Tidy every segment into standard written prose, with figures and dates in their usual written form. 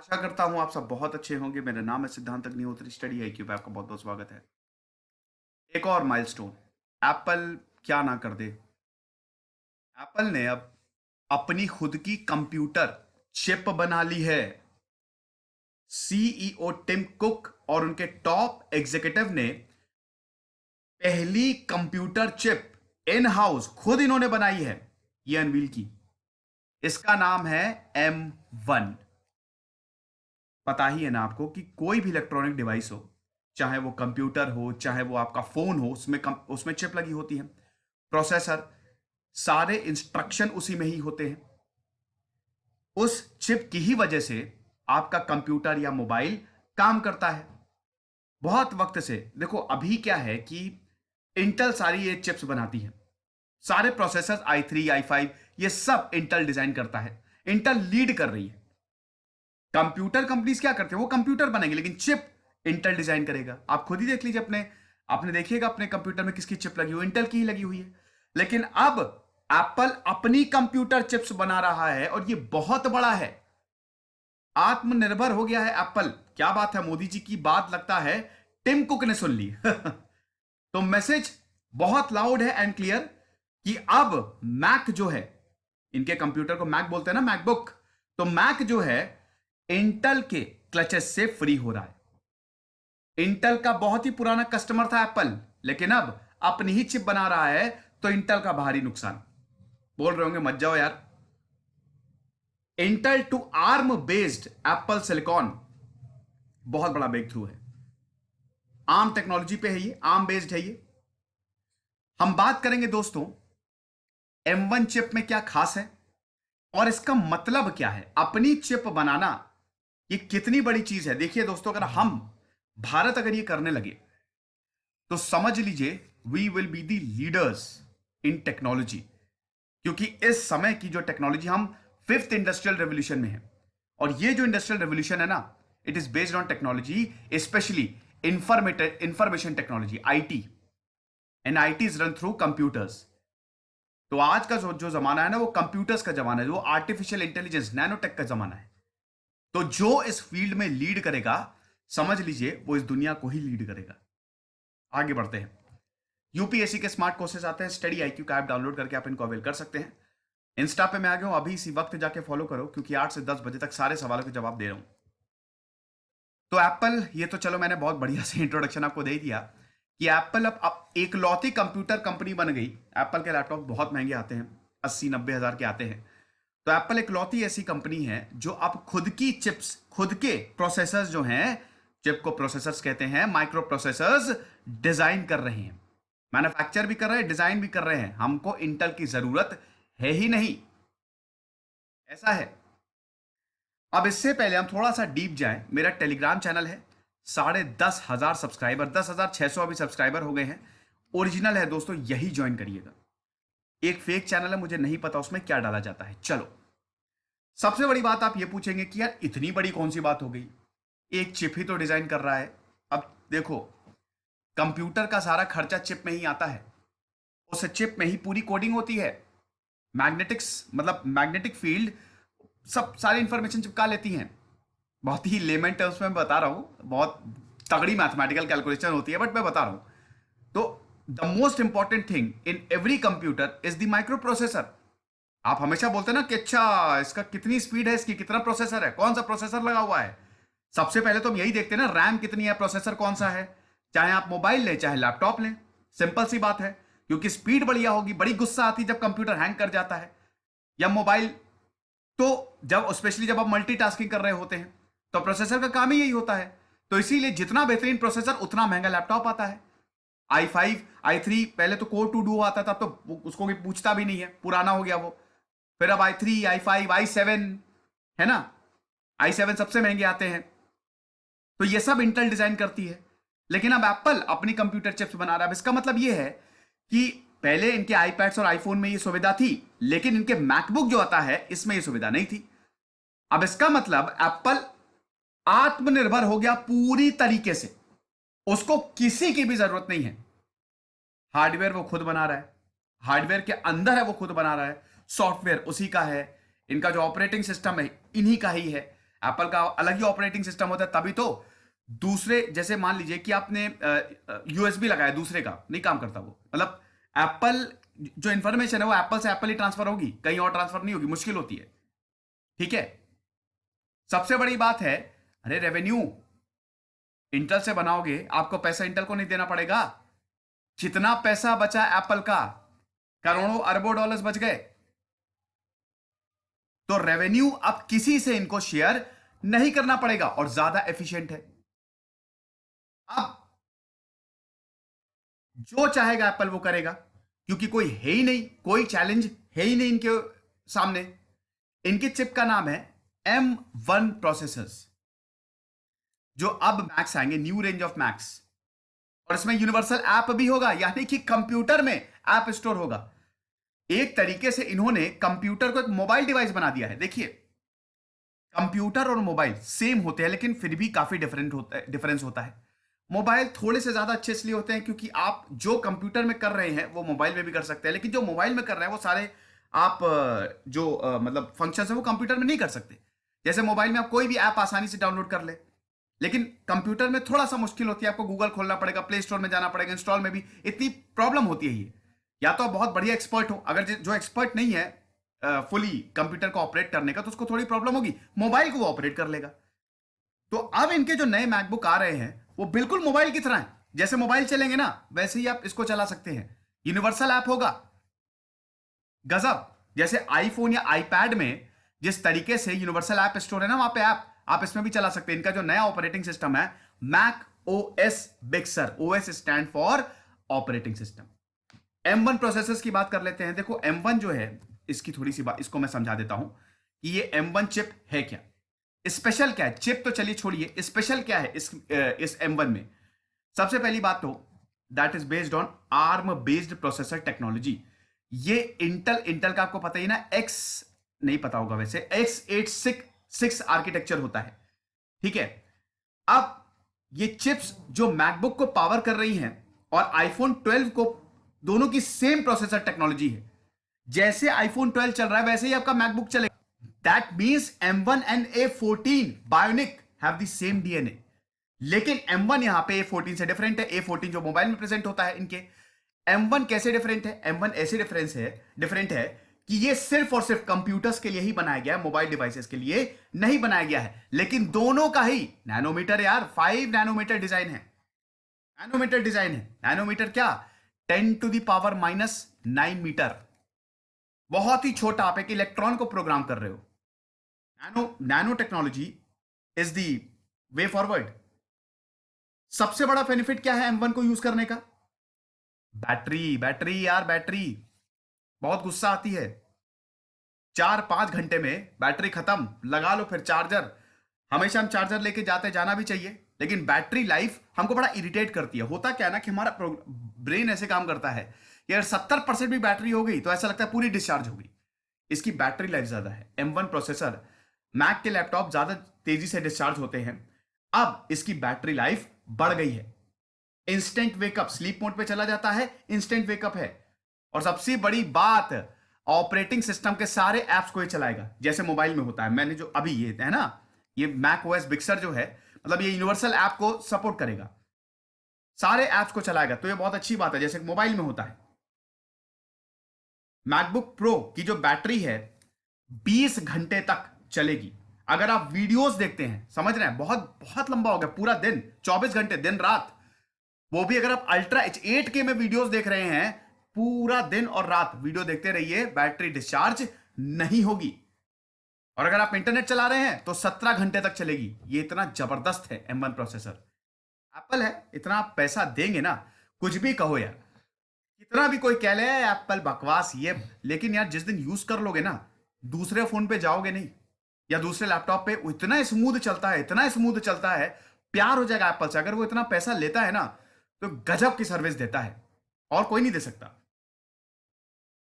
आशा करता हूँ आप सब बहुत अच्छे होंगे। मेरा नाम है सिद्धांत अग्निहोत्री। स्टडी आईक्यू पे आपका बहुत बहुत स्वागत है। एक और माइलस्टोन, एप्पल क्या ना कर दे। एप्पल ने अब अपनी खुद की कंप्यूटर चिप बना ली है। सीईओ टिम कुक और उनके टॉप एग्जीक्यूटिव ने पहली कंप्यूटर चिप इन हाउस खुद इन्होंने बनाई है, ये अनवील की। इसका नाम है M1। पता ही है ना आपको कि कोई भी इलेक्ट्रॉनिक डिवाइस हो, चाहे वो कंप्यूटर हो चाहे वो आपका फोन हो, उसमें चिप लगी होती है। प्रोसेसर, सारे इंस्ट्रक्शन उसी में ही होते हैं। उस चिप की ही वजह से आपका कंप्यूटर या मोबाइल काम करता है। बहुत वक्त से देखो, अभी क्या है कि इंटेल सारी ये चिप्स बनाती है। सारे प्रोसेसर i3 i5 ये सब इंटेल डिजाइन करता है। इंटेल लीड कर रही है। कंप्यूटर कंपनीज क्या करते हैं, वो कंप्यूटर बनाएंगे लेकिन चिप इंटेल डिजाइन करेगा। आप खुद ही देख लीजिए, आपने देखिएगा अपने कंप्यूटर में किसकी चिप लगी हुई, इंटेल की ही लगी हुई है। लेकिन अब एप्पल अपनी कंप्यूटर चिप्स बना रहा है और ये बहुत बड़ा है। आत्मनिर्भर हो गया है एप्पल। क्या बात है, मोदी जी की बात लगता है टिम कुक ने सुन ली। तो मैसेज बहुत लाउड है एंड क्लियर कि अब मैक जो है, इनके कंप्यूटर को मैक बोलते हैं ना, मैकबुक, तो मैक जो है इंटेल के क्लचेस से फ्री हो रहा है। इंटेल का बहुत ही पुराना कस्टमर था एप्पल, लेकिन अब अपनी ही चिप बना रहा है, तो इंटेल का भारी नुकसान। बोल रहे होंगे मत जाओ यार। Intel to ARM based Apple silicon बहुत बड़ा ब्रेक थ्रू है। आर्म टेक्नोलॉजी पे है ये, आर्म बेस्ड है ये। हम बात करेंगे दोस्तों M1 चिप में क्या खास है और इसका मतलब क्या है। अपनी चिप बनाना ये कितनी बड़ी चीज है। देखिए दोस्तों, अगर हम भारत अगर ये करने लगे तो समझ लीजिए we will be the leaders in technology. क्योंकि इस समय की जो टेक्नोलॉजी, हम फिफ्थ इंडस्ट्रियल रेवोल्यूशन में है। और ये जो इंडस्ट्रियल रेवोल्यूशन है ना, it is based on technology, specially information technology, IT. And IT is run through computers. तो आज का जो जो जमाना है ना, वो कंप्यूटर्स का जमाना है, वो आर्टिफिशियल इंटेलिजेंस, नैनोटेक का जमाना है। तो जो इस फील्ड में लीड करेगा, समझ लीजिए वो इस दुनिया को ही लीड करेगा। आगे बढ़ते हैं। यूपीएससी के स्मार्ट कोर्सेज आते हैं। स्टडी आईक्यू का ऐप डाउनलोड करके आप इनको अवेल कर सकते हैं। इंस्टा पे मैं आ गया हूं, अभी इसी वक्त जाके फॉलो करो, क्योंकि 8 से 10 बजे तक सारे सवालों के जवाब दे रहा हूं। तो एप्पल, ये तो चलो मैंने बहुत बढ़िया से इंट्रोडक्शन आपको दे दिया कि एप्पल अब एकलौती कंप्यूटर कंपनी बन गई। एप्पल के लैपटॉप बहुत महंगे आते हैं, 80-90 हजार के आते हैं। तो एप्पल एकलौती ऐसी कंपनी है जो अब खुद की चिप्स, खुद के प्रोसेसर्स जो हैं, चिप को प्रोसेसर्स कहते हैं, माइक्रो प्रोसेसर्स डिजाइन कर रहे हैं, मैन्युफैक्चर भी कर रहे हैं, डिजाइन भी कर रहे हैं। हमको इंटेल की जरूरत है ही नहीं, ऐसा है। अब इससे पहले हम थोड़ा सा डीप जाएं, मेरा टेलीग्राम चैनल है, 10,500 सब्सक्राइबर, 10,600 अभी सब्सक्राइबर हो गए हैं। ओरिजिनल है दोस्तों, यही ज्वाइन करिएगा। एक फेक चैनल है, मुझे नहीं पता उसमें क्या डाला जाता है। चलो, सबसे बड़ी बात आप ये पूछेंगे कि यार इतनी बड़ी कौन सी बात हो गई, एक चिप ही तो डिजाइन कर रहा है। अब देखो, कंप्यूटर का सारा खर्चा चिप में ही आता है। उस चिप में ही पूरी कोडिंग होती है। मैग्नेटिक्स मतलब मैग्नेटिक फील्ड सब सारी इंफॉर्मेशन चिपका लेती हैं। बहुत ही लेमेंट है उसमें बता रहा हूं, बहुत तगड़ी मैथमेटिकल कैलकुलेशन होती है, बट मैं बता रहा हूं। तो the most important thing in every computer is the micro processor. आप हमेशा बोलते हैं ना कि अच्छा इसका कितनी स्पीड है, इसकी कितना प्रोसेसर है, कौन सा प्रोसेसर लगा हुआ है। सबसे पहले तो हम यही देखते हैं ना, रैम कितनी है, प्रोसेसर कौन सा है। चाहे आप मोबाइल लें चाहे लैपटॉप लें, सिंपल सी बात है। क्योंकि स्पीड बढ़िया होगी, बड़ी गुस्सा आती है जब कंप्यूटर हैंग कर जाता है या मोबाइल। तो जब स्पेशली जब आप मल्टीटास्किंग कर रहे होते हैं, तो प्रोसेसर का काम ही यही होता है। तो इसीलिए जितना बेहतरीन प्रोसेसर उतना महंगा लैपटॉप आता है। i5 i3, पहले तो कोर 2 डुओ आता था, तो उसको कोई पूछता भी नहीं है, पुराना हो गया वो। फिर अब i3 i5 i7 है ना, i7 सबसे महंगे आते हैं। तो ये सब इंटेल डिजाइन करती है। लेकिन अब एप्पल अपनी कंप्यूटर चिप्स बना रहा है। इसका मतलब ये है कि पहले इनके आईपैड्स और आईफोन में ये सुविधा थी, लेकिन इनके मैकबुक जो आता है इसमें ये सुविधा नहीं थी। अब इसका मतलब एप्पल आत्मनिर्भर हो गया पूरी तरीके से। उसको किसी की भी जरूरत नहीं है। हार्डवेयर वो खुद बना रहा है, हार्डवेयर के अंदर है वो खुद बना रहा है, सॉफ्टवेयर उसी का है, इनका जो ऑपरेटिंग सिस्टम है इन्हीं का ही है। एप्पल का अलग ही ऑपरेटिंग सिस्टम होता है, तभी तो दूसरे, जैसे मान लीजिए कि आपने यूएसबी लगाया, दूसरे का नहीं काम करता वो, मतलब एप्पल जो इंफॉर्मेशन है वो एप्पल से एप्पल ही ट्रांसफर होगी, कहीं और ट्रांसफर नहीं होगी, मुश्किल होती है। ठीक है। सबसे बड़ी बात है, अरे रेवेन्यू इंटेल से बनाओगे, आपको पैसा इंटेल को नहीं देना पड़ेगा। जितना पैसा बचा एप्पल का, करोड़ों अरबों डॉलर्स बच गए, तो रेवेन्यू अब किसी से इनको शेयर नहीं करना पड़ेगा और ज्यादा एफिशिएंट है। अब जो चाहेगा एप्पल वो करेगा, क्योंकि कोई है ही नहीं, कोई चैलेंज है ही नहीं इनके सामने। इनके चिप का नाम है M1 प्रोसेसर्स, जो अब मैक्स आएंगे, न्यू रेंज ऑफ मैक्स, और इसमें यूनिवर्सल ऐप भी होगा, यानी कि कंप्यूटर में ऐप स्टोर होगा। एक तरीके से इन्होंने कंप्यूटर को एक मोबाइल डिवाइस बना दिया है। देखिए, कंप्यूटर और मोबाइल सेम होते हैं, लेकिन फिर भी काफी डिफरेंस होता है। मोबाइल थोड़े से ज्यादा अच्छे इसलिए होते हैं क्योंकि आप जो कंप्यूटर में कर रहे हैं वो मोबाइल में भी कर सकते हैं, लेकिन जो मोबाइल में कर रहे हैं वो सारे आप मतलब फंक्शन है वो कंप्यूटर में नहीं कर सकते। जैसे मोबाइल में आप कोई भी ऐप आसानी से डाउनलोड कर ले, लेकिन कंप्यूटर में थोड़ा सा मुश्किल होती है, आपको गूगल खोलना पड़ेगा, प्ले स्टोर में जाना पड़ेगा, इंस्टॉल में भी इतनी प्रॉब्लम होती है। ये या तो आप बहुत बढ़िया एक्सपर्ट हो, अगर जो एक्सपर्ट नहीं है फुली कंप्यूटर को ऑपरेट करने का, तो उसको थोड़ी प्रॉब्लम होगी, मोबाइल को वो ऑपरेट कर लेगा। तो अब इनके जो नए मैकबुक आ रहे हैं वो बिल्कुल मोबाइल की तरह है, जैसे मोबाइल चलेंगे ना वैसे ही आप इसको चला सकते हैं। यूनिवर्सल ऐप होगा, गजब। जैसे आईफोन या आईपैड में जिस तरीके से यूनिवर्सल ऐप स्टोर है ना, वहां पे ऐप आप इसमें भी चला सकते हैं। इनका जो नया ऑपरेटिंग सिस्टम है Mac OS Big Sur, OS stand for operating system. M1 processors की बात कर लेते हैं। देखो M1 जो है, इसकी थोड़ी सी बात इसको मैं समझा देता हूं कि ये M1 चिप है क्या, स्पेशल क्या है। चिप तो चलिए छोड़िए, स्पेशल क्या है इस M1 में। सबसे पहली बात तो that is based on arm based processor technology. ये इंटेल का आपको पता ही ना, एक्स नहीं पता होगा वैसे, X86 आर्किटेक्चर होता है। ठीक है। अब ये चिप्स जो मैकबुक को पावर कर रही हैं और आईफोन 12 को, दोनों की सेम प्रोसेसर टेक्नोलॉजी है। जैसे आईफोन 12 चल रहा है वैसे ही आपका मैकबुक चलेगा। That means M1 and A14 bionic have the same DNA, लेकिन M1 यहां पे A14 से डिफरेंट है। A14 जो मोबाइल में प्रेजेंट होता है इनके, M1 कैसे डिफरेंट है? M1 ऐसे डिफरेंट है कि ये सिर्फ और सिर्फ कंप्यूटर्स के लिए ही बनाया गया है, मोबाइल डिवाइसेस के लिए नहीं बनाया गया है। लेकिन दोनों का ही नैनोमीटर, यार 5 नैनोमीटर डिजाइन है। नैनोमीटर क्या, 10⁻⁻9 मीटर, बहुत ही छोटा। आप एक इलेक्ट्रॉन को प्रोग्राम कर रहे हो। Nano technology is the way forward. सबसे बड़ा बेनिफिट क्या है M1 को यूज करने का? बैटरी यार, बैटरी बहुत गुस्सा आती है। 4-5 घंटे में बैटरी खत्म, लगा लो फिर चार्जर। हमेशा हम चार्जर लेके जाते, जाना भी चाहिए, लेकिन बैटरी लाइफ हमको बड़ा इरिटेट करती है। होता क्या है ना कि हमारा ब्रेन ऐसे काम करता है कि अगर 70% भी बैटरी हो गई तो ऐसा लगता है पूरी डिस्चार्ज हो गई। इसकी बैटरी लाइफ ज्यादा है। M1 प्रोसेसर, मैक के लैपटॉप ज्यादा तेजी से डिस्चार्ज होते हैं, अब इसकी बैटरी लाइफ बढ़ गई है। इंस्टेंट वेकअप, स्लीप मोड पे चला जाता है, इंस्टेंट वेकअप है। और सबसे बड़ी बात, ऑपरेटिंग सिस्टम के सारे एप्स को ये चलाएगा जैसे मोबाइल में होता है। मैंने जो अभी ये है ना, ये मैक ओएस बिग सर जो है, मतलब ये यूनिवर्सल ऐप को सपोर्ट करेगा, सारे एप्स को चलाएगा। तो ये बहुत अच्छी बात है, जैसे मोबाइल में होता है। मैकबुक प्रो की जो बैटरी है 20 घंटे तक चलेगी। अगर आप वीडियोस देखते हैं, समझ रहे हैं, बहुत बहुत लंबा हो गया, पूरा दिन, 24 घंटे, दिन रात, वो भी अगर आप अल्ट्रा H8K में वीडियोस देख रहे हैं, पूरा दिन और रात वीडियो देखते रहिए, बैटरी डिस्चार्ज नहीं होगी। और अगर आप इंटरनेट चला रहे हैं तो 17 घंटे तक चलेगी। ये इतना जबरदस्त है M1 प्रोसेसर। एप्पल है, इतना आप पैसा देंगे ना, कुछ भी कहो यार, कितना भी कोई कह ले एप्पल बकवास ये, लेकिन यार जिस दिन यूज कर लोगे ना, दूसरे फोन पे जाओगे नहीं या दूसरे लैपटॉप पे, वो इतना स्मूथ चलता है, इतना स्मूथ चलता है, प्यार हो जाएगा एप्पल से। अगर वो इतना पैसा लेता है ना तो गजब की सर्विस देता है, और कोई नहीं दे सकता।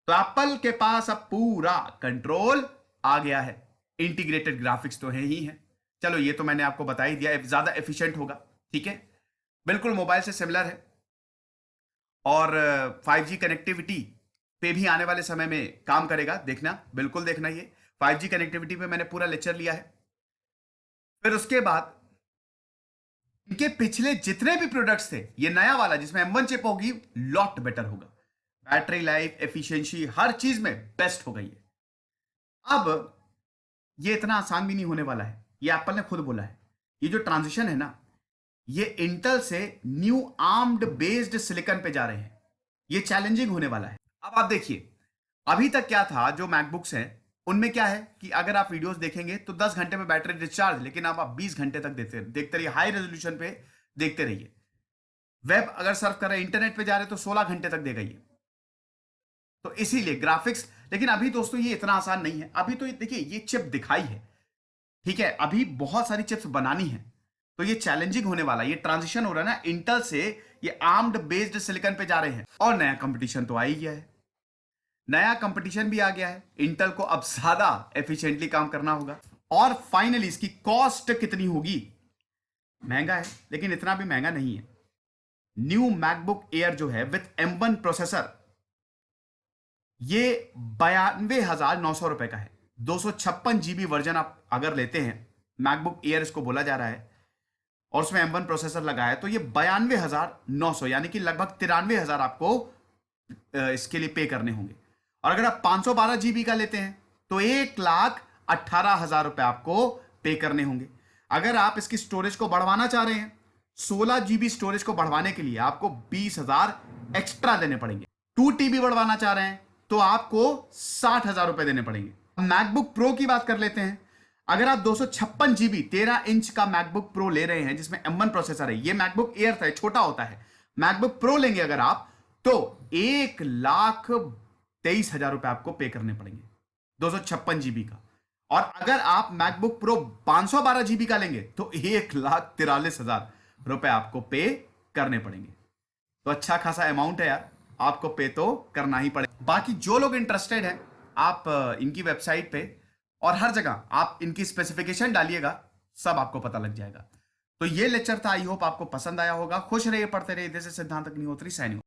तो एप्पल के पास अब पूरा कंट्रोल आ गया है। इंटीग्रेटेड ग्राफिक्स तो है ही है, चलो ये तो मैंने आपको बता ही दिया, ज्यादा एफिशिएंट होगा। ठीक है, बिल्कुल मोबाइल से सिमिलर है। और 5G कनेक्टिविटी पे भी आने वाले समय में काम करेगा, देखना, बिल्कुल देखना। ये 5G कनेक्टिविटी पे मैंने पूरा लेक्चर लिया है। फिर उसके बाद इनके पिछले जितने भी प्रोडक्ट्स थे, ये नया वाला जिसमें M1 चिप होगी, लॉट बेटर होगा। बैटरी लाइफ, एफिशिएंसी, हर चीज में बेस्ट हो गई है। अब ये इतना आसान भी नहीं होने वाला है, ये एप्पल ने खुद बोला है। ये जो ट्रांजिशन है ना, ये इंटेल से न्यू आर्म्ड बेस्ड सिलिकॉन पे जा रहे हैं। ये चैलेंजिंग होने वाला है। अब आप देखिए, अभी तक क्या था, जो मैकबुक्स हैं उनमें क्या है कि अगर आप वीडियोस देखेंगे तो 10 घंटे में बैटरी डिस्चार्ज, लेकिन अब आप 20 घंटे तक देखते रहिए, हाई रेजोल्यूशन पे देखते रहिए। वेब अगर सर्फ कर रहे हैं, इंटरनेट पे जा रहे हैं, तो 16 घंटे तक देगा ये। तो इसीलिए ग्राफिक्स, लेकिन अभी दोस्तों ये इतना आसान नहीं है। अभी तो देखिए, ये चिप दिखाई है, ठीक है, अभी बहुत सारी चिप्स बनानी है, तो ये चैलेंजिंग होने वाला है। ये ट्रांजिशन हो रहा है ना इंटेल से, ये आर्म्ड बेस्ड सिलिकॉन पे जा रहे हैं। और नया कंपटीशन तो आ ही गया है, नया कंपटीशन भी आ गया है। इंटेल को अब ज्यादा एफिशिएंटली काम करना होगा। और फाइनली इसकी कॉस्ट कितनी होगी? महंगा है, लेकिन इतना भी महंगा नहीं है। न्यू मैकबुक एयर जो है विथ M1 प्रोसेसर, ये 92,900 रुपए का है। 256 GB वर्जन आप अगर लेते हैं, मैकबुक एयर इसको बोला जा रहा है, और उसमें M1 प्रोसेसर लगा है, तो ये 92,900 यानी कि लगभग 93,000 आपको इसके लिए पे करने होंगे। और अगर आप 512 GB का लेते हैं तो 1,18,000 रुपए आपको पे करने होंगे। अगर आप इसकी स्टोरेज को बढ़वाना चाह रहे हैं, 16 GB स्टोरेज को बढ़वाने के लिए आपको 20,000 एक्स्ट्रा देने पड़ेंगे। 2 TB बढ़वाना चाह रहे हैं तो आपको 60,000 रुपए देने पड़ेंगे। मैकबुक प्रो की बात कर लेते हैं। अगर आप 256 GB 13 इंच का मैकबुक प्रो ले रहे हैं जिसमें M1 प्रोसेसर है, ये मैकबुक एयर था, छोटा होता है, मैकबुक प्रो लेंगे अगर आप, तो 1,23,000 रुपए आपको पे करने पड़ेंगे 256 GB का। और अगर आप मैकबुक प्रो 512 GB का लेंगे तो 1,43,000 रुपए आपको पे करने पड़ेंगे। तो अच्छा खासा अमाउंट है यार, आपको पे तो करना ही पड़ेगा। बाकी जो लोग इंटरेस्टेड हैं, आप इनकी वेबसाइट पे और हर जगह आप इनकी स्पेसिफिकेशन डालिएगा, सब आपको पता लग जाएगा। तो ये लेक्चर था, आई होप आपको पसंद आया होगा। खुश रहिए, पढ़ते रहिए। दिस इज सिद्धांत अग्निहोत्री साइनिंग।